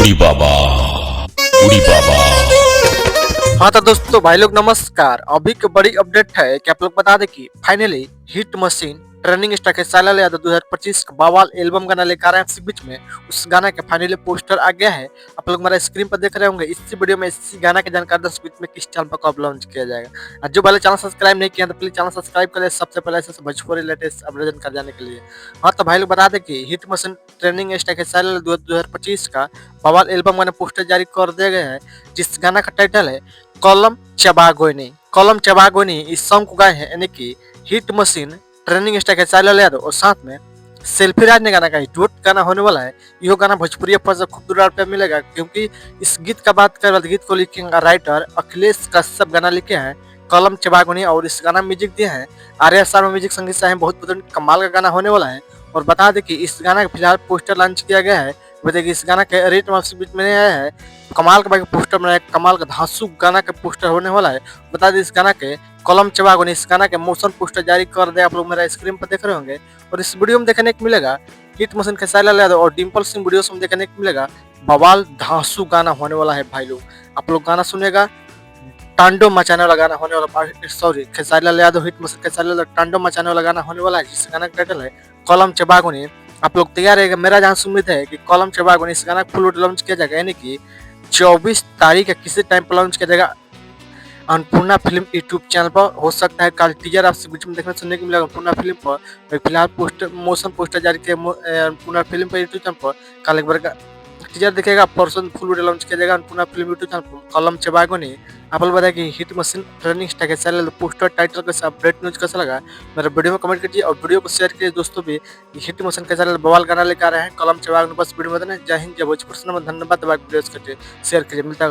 उड़ी बाबा, उड़ी बाबा। हाँ तो दोस्तों भाई लोग नमस्कार। अभी की बड़ी अपडेट है कि आप लोग बता दें कि finally hit machine trending star के साला यादव 2025 का बवाल एल्बम गाना लेकर आए हैं इसी बीच में। उस गाना के फाइनली पोस्टर आ गया है। आप लोग हमारा स्क्रीन पर देख रहे होंगे। इसी वीडियो में इसी गाना की जानकारी 10 बीच में किस चैनल पर कब लॉन्च किया जाएगा। और जो पहले चैनल सब्सक्राइब नहीं किया तो प्लीज चैनल सब्सक्राइब करें सबसे पहले ऐसे भोजपुरी लेटेस्ट अपडेट कर जाने के लिए। हाँ तो भाई लोग बता दें कि हिट मशीन ट्रेंडिंग स्टार के साला 2025 का बवाल एल्बम गाना पोस्टर जारी कर दिया गया है। जिस गाना का टाइटल है कलम चबागोनी। इस सॉन्ग को गाए हैं यानी कि हिट मशीन ट्रेंडिंग स्टार के साइला यादव और साथ में सेल्फी राज ने गाना का डुएट गाना होने वाला है। यह गाना भोजपुरी पर से खूब दूर पे मिलेगा क्योंकि इस गीत का बात करें तो गीत को लिखेंगे राइटर अखिलेश कश्यप गाना लिखे हैं कलम चबागोनी और इस गाना में म्यूजिक दिए हैं आर्या शर्मा म्यूजिक संगीत से बहुत कमाल का गाना होने वाला है। और बता दें कि इस गाना का फिलहाल पोस्टर लॉन्च किया गया है। बताइए कि इस गाना के रेट बीच में आया है कमाल का पोस्टर बनाया कमाल का धांसू गाना का पोस्टर होने वाला है। बता दें इस गाना के कलम चबागोनी इस गाना के मोशन पोस्टर जारी कर दे। आप लोग मेरा स्क्रीन पर देख रहे होंगे और इस वीडियो में देखने को मिलेगा हिट मशीन के साइला यादव और डिम्पल सिंह वीडियो में देखने को मिलेगा बवाल धांसू गाना होने वाला है। भाई लोग आप लोग गाना सुनेगा टांडो मचाने वाला गाना होने वाला sorry Khesari Yadav hit machine Khesari टांडो मचाने वाला गाना होने वाला है। जिस गाना का टाइटल है कलम चबागोनी। आप लोग तैयार है। मेरा जहाँ उम्मीद है कि कलम चबागोनी इस गाना फुल लॉन्च किया जाएगा यानी कि 24 तारीख किसी टाइम पर लॉन्च किया जाएगा अन्नपूर्णा फिल्म यूट्यूब चैनल पर। हो सकता है कल टीजर आपसे बीच में देखने सुनने को मिलेगा अन्नपूर्णा फिल्म पर। फिलहाल पोस्टर मोशन पोस्टर जारी किया अन्नपूर्णा फिल्म पर यूट्यूब चैनल पर। कल एक बार का टीजर दिखेगा परसों फुल वीडियो लॉन्च किया जाएगा अन्नपूर्णा फिल्म यूट्यूब चैनल पर कलम चबागोनी। आप लोग बताया कि हिट मशीन ट्रेंडिंग स्टार के चैनल पोस्टर टाइटल कैसा अपडेट न्यूज कैसा लगा मेरे वीडियो में कमेंट कीजिए और वीडियो को शेयर कीजिए दोस्तों भी। हिट मशीन के चैनल बवाल गाना लेकर आ रहे हैं कलम चबागोनी। बस वीडियो में जय हिंद जय भोजपुरी। धन्यवाद। वीडियो शेयर कीजिए मिलता है।